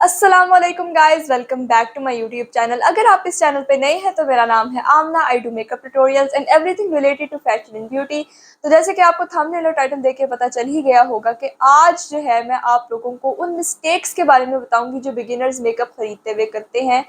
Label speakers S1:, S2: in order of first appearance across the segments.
S1: अस्सलामुअलैकुम guys, welcome back to my YouTube channel. अगर आप इस चैनल पे नए हैं तो मेरा नाम है Amna. I do makeup tutorials and everything related to fashion and beauty. तो जैसे कि आपको थंबनेल और टाइटल देख के पता चल ही गया होगा कि आज जो है मैं आप लोगों को उन मिस्टेक्स के बारे में बताऊंगी जो बिगिनर्स मेकअप खरीदते हुए करते हैं।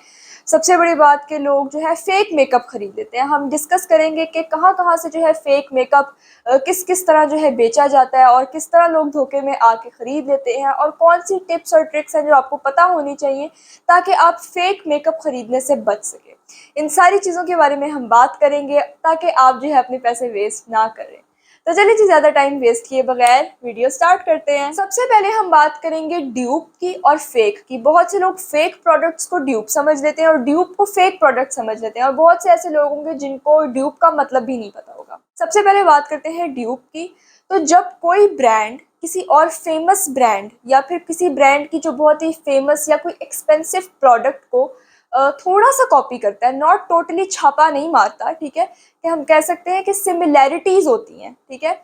S1: सबसे बड़ी बात के लोग जो है फेक मेकअप खरीद लेते हैं। हम डिस्कस करेंगे कि कहाँ कहाँ से जो है फेक मेकअप किस किस तरह जो है बेचा जाता है और किस तरह लोग धोखे में आके खरीद लेते हैं, और कौन सी टिप्स और ट्रिक्स हैं जो आपको पता होनी चाहिए ताकि आप फेक मेकअप खरीदने से बच सके। इन सारी चीज़ों के बारे में हम बात करेंगे ताकि आप जो है अपने पैसे वेस्ट ना करें। तो चलिए जी, ज़्यादा टाइम वेस्ट किए बगैर वीडियो स्टार्ट करते हैं। सबसे पहले हम बात करेंगे ड्यूप की और फेक की। बहुत से लोग फेक प्रोडक्ट्स को ड्यूप समझ लेते हैं और ड्यूप को फेक प्रोडक्ट समझ लेते हैं, और बहुत से ऐसे लोग होंगे जिनको ड्यूप का मतलब भी नहीं पता होगा। सबसे पहले बात करते हैं ड्यूप की। तो जब कोई ब्रांड किसी और फेमस ब्रांड या फिर किसी ब्रांड की जो बहुत ही फेमस या कोई एक्सपेंसिव प्रोडक्ट को थोड़ा सा कॉपी करता है, नॉट टोटली छापा नहीं मारता, ठीक है, कि हम कह सकते हैं कि सिमिलैरिटीज होती हैं, ठीक है,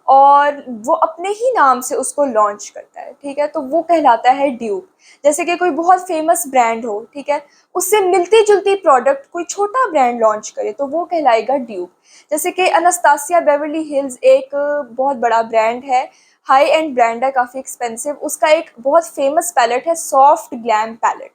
S1: और वो अपने ही नाम से उसको लॉन्च करता है, ठीक है, तो वो कहलाता है ड्यूप। जैसे कि कोई बहुत फेमस ब्रांड हो, ठीक है, उससे मिलती जुलती प्रोडक्ट कोई छोटा ब्रांड लॉन्च करे तो वो कहलाएगा ड्यूप। जैसे कि अनास्तासिया बेवर्ली हिल्स एक बहुत बड़ा ब्रांड है, हाई एंड ब्रांड है, काफ़ी एक्सपेंसिव। उसका एक बहुत फेमस पैलेट है सॉफ्ट ग्लैम पैलेट।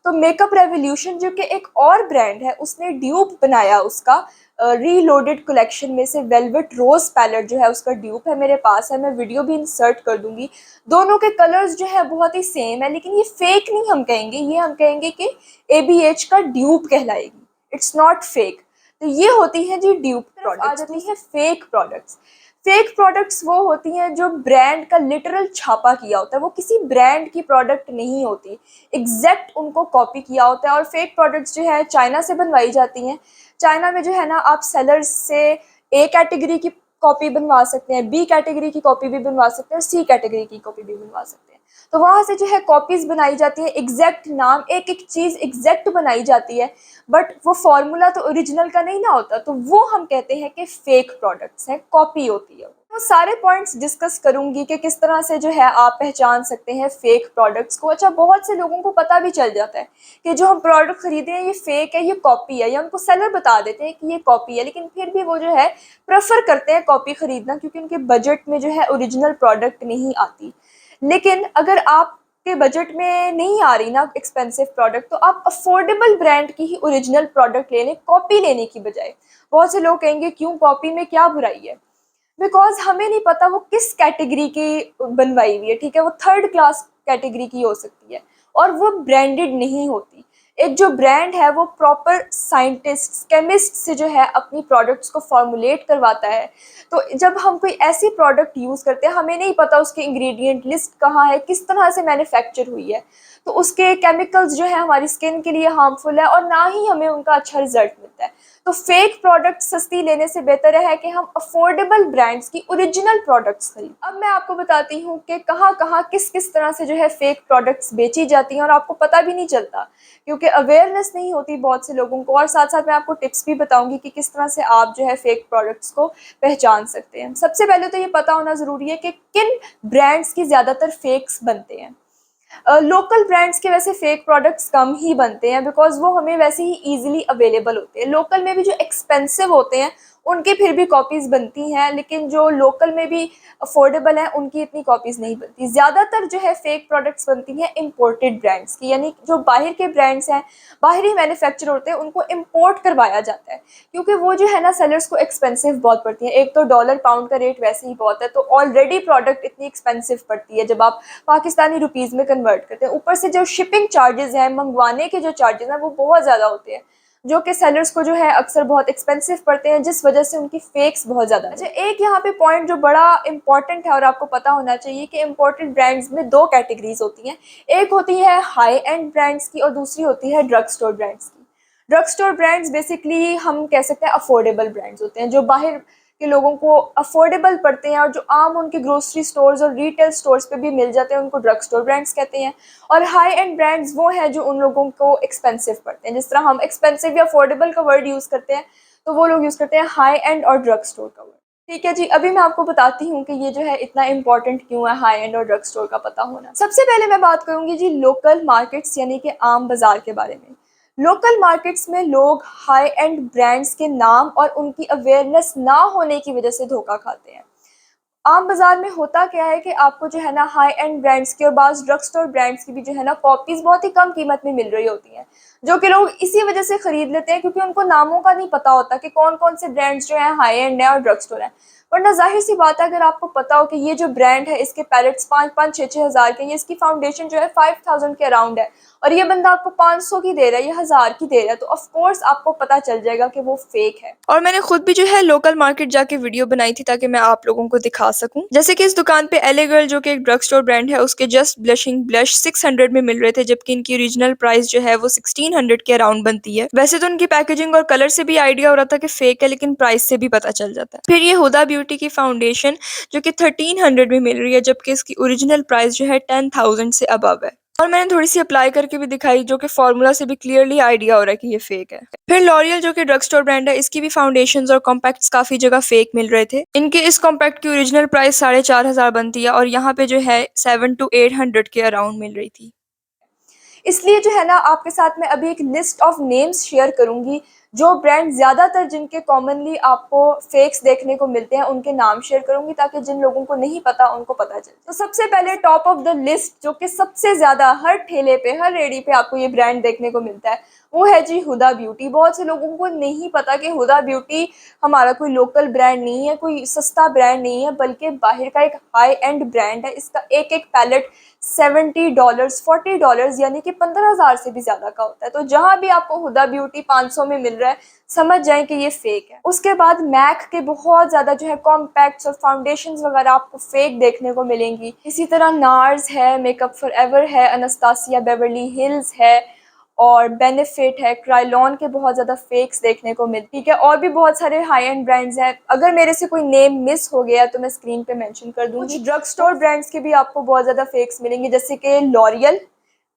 S1: तो मेकअप रेवोल्यूशन जो कि एक और ब्रांड है, उसने ड्यूप बनाया उसका रीलोडेड कलेक्शन में से वेलवेट रोज पैलेट जो है उसका ड्यूप है, मेरे पास है, मैं वीडियो भी इंसर्ट कर दूंगी। दोनों के कलर्स जो है बहुत ही सेम है, लेकिन ये फेक नहीं हम कहेंगे, ये हम कहेंगे कि ABH का ड्यूप कहलाएगी, इट्स नॉट फेक। तो ये होती है जी ड्यूप प्रोडक्ट्स। आ जाती है फेक प्रोडक्ट्स। फेक प्रोडक्ट्स वो होती हैं जो ब्रांड का लिटरल छापा किया होता है, वो किसी ब्रांड की प्रोडक्ट नहीं होती, एग्जैक्ट उनको कॉपी किया होता है। और फेक प्रोडक्ट्स जो है चाइना से बनवाई जाती हैं। चाइना में जो है ना, आप सेलर्स से A कैटेगरी की कॉपी बनवा सकते हैं, B कैटेगरी की कॉपी भी बनवा सकते हैं और C कैटेगरी की कॉपी भी बनवा सकते हैं। तो वहाँ से जो है कॉपीज बनाई जाती है, एग्जैक्ट नाम, एक एक चीज़ एग्जैक्ट बनाई जाती है, बट वो फॉर्मूला तो ओरिजिनल का नहीं ना होता, तो वो हम कहते हैं कि फेक प्रोडक्ट्स हैं, कॉपी होती है। तो सारे पॉइंट्स डिस्कस करूंगी कि किस तरह से जो है आप पहचान सकते हैं फेक प्रोडक्ट्स को। अच्छा, बहुत से लोगों को पता भी चल जाता है कि जो हम प्रोडक्ट खरीदे हैं ये फेक है, ये कॉपी है, या उनको सेलर बता देते हैं कि ये कॉपी है, लेकिन फिर भी वो जो है प्रेफर करते हैं कॉपी खरीदना, क्योंकि उनके बजट में जो है ओरिजिनल प्रोडक्ट नहीं आती। लेकिन अगर आप के बजट में नहीं आ रही ना एक्सपेंसिव प्रोडक्ट, तो आप अफोर्डेबल ब्रांड की ही ओरिजिनल प्रोडक्ट ले लें, कॉपी लेने की बजाय। बहुत से लोग कहेंगे क्यों, कॉपी में क्या बुराई है? बिकॉज हमें नहीं पता वो किस कैटेगरी की बनवाई हुई है, ठीक है, वो थर्ड क्लास कैटेगरी की हो सकती है और वो ब्रांडेड नहीं होती। एक जो ब्रांड है वो प्रॉपर साइंटिस्ट केमिस्ट से जो है अपनी प्रोडक्ट्स को फॉर्मुलेट करवाता है। तो जब हम कोई ऐसी प्रोडक्ट यूज़ करते हैं, हमें नहीं पता उसके इंग्रेडिएंट लिस्ट कहाँ है, किस तरह से मैन्युफैक्चर हुई है, तो उसके केमिकल्स जो है हमारी स्किन के लिए हार्मफुल है और ना ही हमें उनका अच्छा रिजल्ट मिलता है। तो फेक प्रोडक्ट सस्ती लेने से बेहतर है कि हम अफोर्डेबल ब्रांड्स की ओरिजिनल प्रोडक्ट्स खरीदें। अब मैं आपको बताती हूँ कि कहाँ कहाँ किस किस तरह से जो है फेक प्रोडक्ट्स बेची जाती हैं और आपको पता भी नहीं चलता, क्योंकि अवेयरनेस नहीं होती बहुत से लोगों को। और साथ साथ मैं आपको टिप्स भी बताऊंगी कि किस तरह से आप जो है फेक प्रोडक्ट्स को पहचान सकते हैं। सबसे पहले तो ये पता होना ज़रूरी है कि किन ब्रांड्स की ज़्यादातर फेक्स बनते हैं। लोकल ब्रांड्स के वैसे फेक प्रोडक्ट्स कम ही बनते हैं, बिकॉज वो हमें वैसे ही ईजिली अवेलेबल होते हैं। लोकल में भी जो एक्सपेंसिव होते हैं उनकी फिर भी कॉपीज़ बनती हैं, लेकिन जो लोकल में भी अफोर्डेबल हैं उनकी इतनी कॉपीज़ नहीं बनती। ज़्यादातर जो है फेक प्रोडक्ट्स बनती हैं इम्पोर्टेड ब्रांड्स की, यानी जो बाहर के ब्रांड्स हैं, बाहरी मैन्युफैक्चर होते हैं, उनको इम्पोर्ट करवाया जाता है, क्योंकि वो जो है ना सेलर्स को एक्सपेंसिव बहुत पड़ती है। एक तो डॉलर पाउंड का रेट वैसे ही बहुत है, तो ऑलरेडी प्रोडक्ट इतनी एक्सपेंसिव पड़ती है जब आप पाकिस्तानी रुपीज़ में कन्वर्ट करते हैं। ऊपर से जो शिपिंग चार्जेस हैं, मंगवाने के जो चार्जेस हैं, वो बहुत ज़्यादा होते हैं, जो कि सेलर्स को जो है अक्सर बहुत एक्सपेंसिव पड़ते हैं, जिस वजह से उनकी फेक्स बहुत ज़्यादा है। एक यहाँ पे पॉइंट जो बड़ा इंपॉर्टेंट है और आपको पता होना चाहिए कि इम्पोर्टेड ब्रांड्स में दो कैटेगरीज होती हैं। एक होती है हाई एंड ब्रांड्स की और दूसरी होती है ड्रग स्टोर ब्रांड्स की। ड्रग स्टोर ब्रांड्स बेसिकली हम कह सकते हैं अफोर्डेबल ब्रांड्स होते हैं, जो बाहर के लोगों को अफोर्डेबल पड़ते हैं और जो आम उनके ग्रोसरी स्टोर्स और रिटेल स्टोर्स पे भी मिल जाते हैं, उनको ड्रग स्टोर ब्रांड्स कहते हैं। और हाई एंड ब्रांड्स वो हैं जो उन लोगों को एक्सपेंसिव पड़ते हैं। जिस तरह हम एक्सपेंसिव या अफोर्डेबल का वर्ड यूज़ करते हैं, तो वो लोग यूज़ करते हैं हाई एंड और ड्रग स्टोर का वर्ड। ठीक है जी, अभी मैं आपको बताती हूँ कि ये जो है इतना इम्पोर्टेंट क्यों है हाई एंड और ड्रग स्टोर का पता होना। सबसे पहले मैं बात करूँगी जी लोकल मार्केट्स यानी कि आम बाज़ार के बारे में। लोकल मार्केट्स में लोग हाई एंड ब्रांड्स के नाम और उनकी अवेयरनेस ना होने की वजह से धोखा खाते हैं। आम बाजार में होता क्या है कि आपको जो है ना हाई एंड ब्रांड्स की और बाज़ ड्रग स्टोर ब्रांड्स की भी जो है ना कॉपीज बहुत ही कम कीमत में मिल रही होती हैं, जो कि लोग इसी वजह से खरीद लेते हैं क्योंकि उनको नामों का नहीं पता होता कि कौन कौन से ब्रांड्स जो हैं हाई एंड है और ड्रग स्टोर है। वरना जाहिर सी बात है, अगर आपको पता हो कि ये जो ब्रांड है इसके पैलेट्स 5-5 6-6 हज़ार के, ये इसकी फाउंडेशन जो है 5000 के अराउंड है और ये बंदा आपको 500 की दे रहा है, ये 1000 की दे रहा है, तो ऑफ कोर्स आपको पता चल जाएगा कि वो फेक है। और मैंने खुद भी जो है लोकल मार्केट जाके वीडियो बनाई थी ताकि मैं आप लोगों को दिखा सकूं। जैसे कि इस दुकान पे एले गर्ल जो कि एक ड्रग स्टोर ब्रांड है, उसके जस्ट ब्लशिंग ब्लश 600 में मिल रहे थे, जबकि इनकी ओरिजिनल प्राइस जो है वो 1600 के अराउंड बनती है। वैसे तो उनकी पैकेजिंग और कलर से भी आइडिया हो रहा था कि फेक है, लेकिन प्राइस से भी पता चल जाता है। फिर ये हुदा ब्यूटी की फाउंडेशन जो कि 1300 में मिल रही है, जबकि इसकी ओरिजिनल प्राइस जो है 10,000 से अबव है। और मैंने थोड़ी सी अप्लाई करके भी दिखाई, जो कि फार्मूला से भी क्लियरली आइडिया हो रहा है कि ये फेक है। फिर लॉरियल जो कि ड्रग स्टोर ब्रांड है, इसकी भी फाउंडेशंस और कॉम्पैक्ट्स काफी जगह फेक मिल रहे थे। इनके इस कॉम्पैक्ट की ओरिजिनल प्राइस 4500 बनती है और यहाँ पे जो है 700 to 800 के अराउंड मिल रही थी। इसलिए जो है ना आपके साथ मैं अभी एक लिस्ट ऑफ नेम्स शेयर करूंगी, जो ब्रांड ज़्यादातर जिनके कॉमनली आपको फेक्स देखने को मिलते हैं उनके नाम शेयर करूंगी, ताकि जिन लोगों को नहीं पता उनको पता चले। तो सबसे पहले टॉप ऑफ द लिस्ट, जो कि सबसे ज़्यादा हर ठेले पे हर रेडी पे आपको ये ब्रांड देखने को मिलता है, वो है जी हुदा ब्यूटी। बहुत से लोगों को नहीं पता कि हुदा ब्यूटी हमारा कोई लोकल ब्रांड नहीं है, कोई सस्ता ब्रांड नहीं है, बल्कि बाहर का एक हाई एंड ब्रांड है। इसका एक एक पैलेट $70 $40 यानी कि 15,000 से भी ज्यादा का होता है। तो जहां भी आपको हुदा ब्यूटी 500 में मिल रहा है, समझ जाएं कि ये फेक है। उसके बाद मैक के बहुत ज्यादा जो है कॉम्पैक्ट्स और फाउंडेशंस वगैरह आपको फेक देखने को मिलेंगी। इसी तरह नार्स है, मेकअप फॉरएवर है, अनास्तासिया बेवर्ली हिल्स है और बेनिफिट है, क्राइलॉन के बहुत ज़्यादा फेक्स देखने को मिलती है। और भी बहुत सारे हाई एंड ब्रांड्स हैं, अगर मेरे से कोई नेम मिस हो गया तो मैं स्क्रीन पे मेंशन कर दूंगी। कुछ ड्रग स्टोर ब्रांड्स के भी आपको बहुत ज़्यादा फेक्स मिलेंगे, जैसे कि लॉरियल,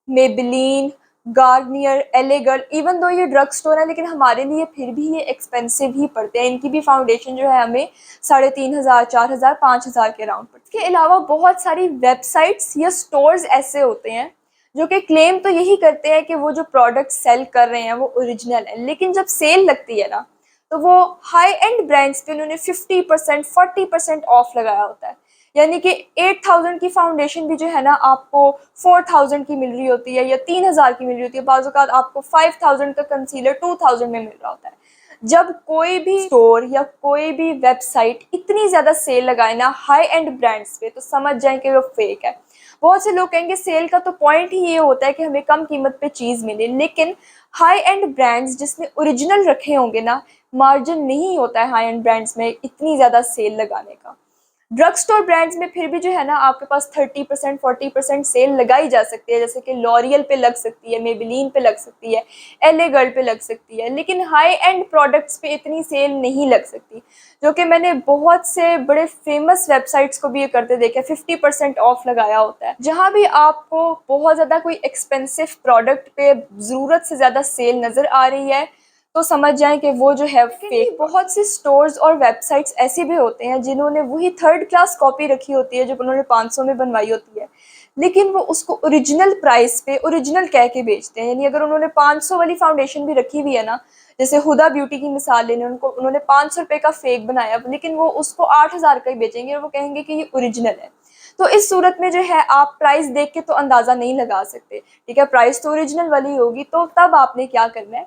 S1: मेबेलिन, गार्नियर, एले गर्ल। इवन दो ये ड्रग स्टोर है, लेकिन हमारे लिए फिर भी ये एक्सपेंसिव ही पड़ते हैं। इनकी भी फाउंडेशन जो है हमें 3500 4000 5000 के अराउंड पड़ती है। इसके अलावा बहुत सारी वेबसाइट्स या स्टोर्स ऐसे होते हैं जो कि क्लेम तो यही करते हैं कि वो जो प्रोडक्ट सेल कर रहे हैं वो ओरिजिनल है, लेकिन जब सेल लगती है ना, तो वो हाई एंड ब्रांड्स पे उन्होंने 50% 40% ऑफ लगाया होता है। यानी कि 8000 की फाउंडेशन भी जो है ना आपको 4000 की मिल रही होती है या 3000 की मिल रही होती है। बाज़ औक़ात आपको 5000 का कंसीलर 2000 में मिल रहा होता है। जब कोई भी स्टोर या कोई भी वेबसाइट इतनी ज़्यादा सेल लगाए ना हाई एंड ब्रांड्स पे, तो समझ जाएं कि वो फेक है। बहुत से लोग कहेंगे सेल का तो पॉइंट ही ये होता है कि हमें कम कीमत पे चीज़ मिले, लेकिन हाई एंड ब्रांड्स जिसने ओरिजिनल रखे होंगे ना, मार्जिन नहीं होता है हाई एंड ब्रांड्स में इतनी ज़्यादा सेल लगाने का। ड्रग स्टोर ब्रांड्स में फिर भी जो है ना आपके पास 30% 40% सेल लगाई जा सकती है, जैसे कि लॉरियल पे लग सकती है, मेबेलिन पे लग सकती है, एले गर्ल पे लग सकती है, लेकिन हाई एंड प्रोडक्ट्स पे इतनी सेल नहीं लग सकती। जो कि मैंने बहुत से बड़े फेमस वेबसाइट्स को भी ये करते देखे, 50% ऑफ लगाया होता है। जहाँ भी आपको बहुत ज़्यादा कोई एक्सपेंसिव प्रोडक्ट पे ज़रूरत से ज़्यादा सेल नज़र आ रही है, तो समझ जाएं कि वो जो है फेक। बहुत सी स्टोर्स और वेबसाइट्स ऐसे भी होते हैं जिन्होंने वही थर्ड क्लास कॉपी रखी होती है जो उन्होंने 500 में बनवाई होती है, लेकिन वो उसको ओरिजिनल प्राइस पे ओरिजिनल कह के बेचते हैं। यानी अगर उन्होंने 500 वाली फाउंडेशन भी रखी हुई है ना, जैसे हुदा ब्यूटी की मिसाल लेने, उन्होंने 500 रुपये का फेक बनाया, लेकिन वो उसको 8000 का ही बेचेंगे और वो कहेंगे कि ये ओरिजिनल है। तो इस सूरत में जो है आप प्राइस देख के तो अंदाज़ा नहीं लगा सकते, ठीक है, प्राइस तो ओरिजिनल वाली होगी। तो तब आपने क्या करना है,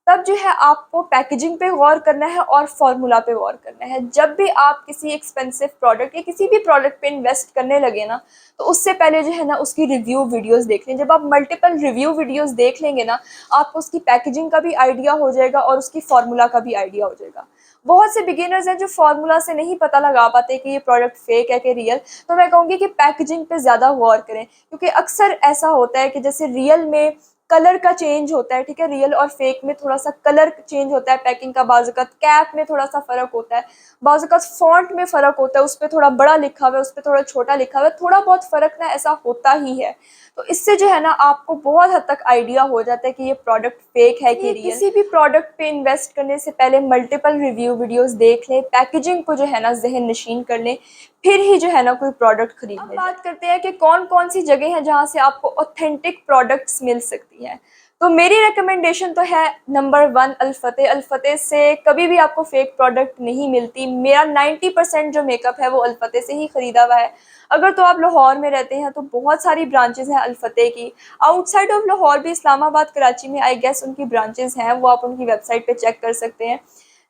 S1: तब जो है आपको पैकेजिंग पे गौर करना है और फार्मूला पे गौर करना है। जब भी आप किसी एक्सपेंसिव प्रोडक्ट या किसी भी प्रोडक्ट पे इन्वेस्ट करने लगे ना, तो उससे पहले जो है ना उसकी रिव्यू वीडियोस देख लें। जब आप मल्टीपल रिव्यू वीडियोस देख लेंगे ना, आपको उसकी पैकेजिंग का भी आइडिया हो जाएगा और उसकी फार्मूला का भी आइडिया हो जाएगा। बहुत से बिगिनर्स हैं जो फार्मूला से नहीं पता लगा पाते कि ये प्रोडक्ट फेक है कि रियल, तो मैं कहूँगी कि पैकेजिंग पे ज़्यादा गौर करें, क्योंकि अक्सर ऐसा होता है कि जैसे रियल में कलर का चेंज होता है, ठीक है, रियल और फेक में थोड़ा सा कलर चेंज होता है पैकिंग का, बाज़-औक़ात कैप में थोड़ा सा फ़र्क होता है, बाज़-औक़ात फ़ॉन्ट में फ़र्क होता है, उस पे थोड़ा बड़ा लिखा हुआ है, उस पे थोड़ा छोटा लिखा हुआ है, थोड़ा बहुत फ़र्क ना ऐसा होता ही है। तो इससे जो है ना आपको बहुत हद तक आइडिया हो जाता है कि ये प्रोडक्ट फेक है कि रियल। किसी भी प्रोडक्ट पे इन्वेस्ट करने से पहले मल्टीपल रिव्यू वीडियोस देख लें, पैकेजिंग को जो है ना ज़हन नशीन कर लें, फिर ही जो है ना कोई प्रोडक्ट खरीदने जाएं। अब बात करते हैं कि कौन कौन सी जगह है जहाँ से आपको ऑथेंटिक प्रोडक्ट्स मिल सकती हैं। तो मेरी रिकमेंडेशन तो है नंबर 1 अल-फतेह। अल-फतेह से कभी भी आपको फेक प्रोडक्ट नहीं मिलती। मेरा 90% जो मेकअप है वो अल-फतेह से ही ख़रीदा हुआ है। अगर तो आप लाहौर में रहते हैं तो बहुत सारी ब्रांचेज़ हैं अल-फतेह की। आउटसाइड ऑफ लाहौर भी इस्लामाबाद, कराची में आई गेस उनकी ब्रांचेज़ हैं, वो आप उनकी वेबसाइट पे चेक कर सकते हैं।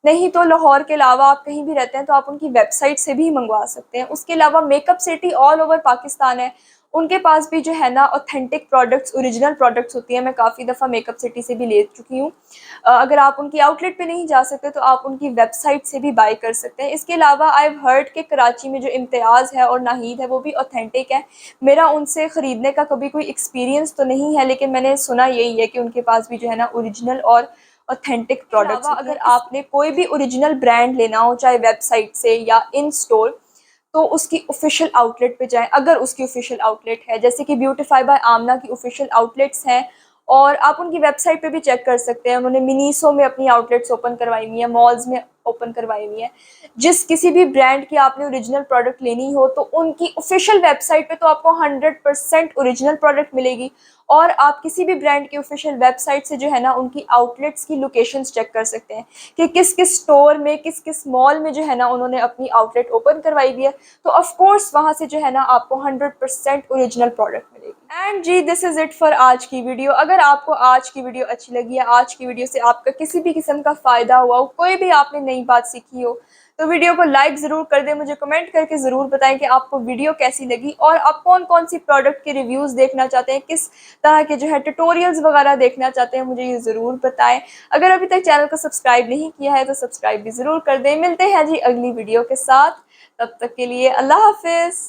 S1: नहीं तो लाहौर के अलावा आप कहीं भी रहते हैं तो आप उनकी वेबसाइट से भी मंगवा सकते हैं। उसके अलावा makeup city all over Pakistan है, उनके पास भी जो है ना ऑथेंटिक प्रोडक्ट्स, ओरिजिनल प्रोडक्ट्स होती हैं। मैं काफ़ी दफ़ा मेकअप सिटी से भी ले चुकी हूँ। अगर आप उनकी आउटलेट पे नहीं जा सकते तो आप उनकी वेबसाइट से भी बाय कर सकते हैं। इसके अलावा आई हैव हर्ड कि कराची में जो इम्तियाज़ है और नाहीद है वो भी ऑथेंटिक है। मेरा उनसे ख़रीदने का कभी कोई एक्सपीरियंस तो नहीं है, लेकिन मैंने सुना यही है कि उनके पास भी जो है ना ओरिजिनल और ऑथेंटिक प्रोडक्ट्स। अगर आपने कोई भी ओरिजिनल ब्रांड लेना हो, चाहे वेबसाइट से या इन स्टोर, तो उसकी ऑफिशियल आउटलेट पे जाएं। अगर उसकी ऑफिशियल आउटलेट है, जैसे कि ब्यूटीफाई बाय आमना की ऑफिशियल आउटलेट्स हैं, और आप उनकी वेबसाइट पे भी चेक कर सकते हैं। उन्होंने मिनीसो में अपनी आउटलेट्स ओपन करवाई हुई हैं, मॉल्स में ओपन करवाई हुई हैं। जिस किसी भी ब्रांड की आपने ओरिजिनल प्रोडक्ट लेनी हो तो उनकी ऑफिशियल वेबसाइट पे तो आपको 100% ओरिजिनल प्रोडक्ट मिलेगी, और आप किसी भी ब्रांड की ऑफिशियल वेबसाइट से जो है ना उनकी आउटलेट्स की लोकेशंस चेक कर सकते हैं कि किस किस स्टोर में, किस किस मॉल में जो है ना उन्होंने अपनी आउटलेट ओपन करवाई हुई है। तो ऑफ कोर्स वहाँ से जो है ना आपको 100% ओरिजिनल प्रोडक्ट मिलेगी। एंड जी, दिस इज़ इट फॉर आज की वीडियो। अगर आपको आज की वीडियो अच्छी लगी है, आज की वीडियो से आपका किसी भी किस्म का फ़ायदा हुआ हो, कोई भी आपने नई बात सीखी हो, तो वीडियो को लाइक ज़रूर कर दें। मुझे कमेंट करके ज़रूर बताएं कि आपको वीडियो कैसी लगी, और आप कौन कौन सी प्रोडक्ट के रिव्यूज़ देखना चाहते हैं, किस तरह के जो है ट्यूटोरियल्स वगैरह देखना चाहते हैं, मुझे ये ज़रूर बताएं। अगर अभी तक चैनल को सब्सक्राइब नहीं किया है तो सब्सक्राइब भी ज़रूर कर दें। मिलते हैं जी अगली वीडियो के साथ, तब तक के लिए अल्लाह हाफिज़।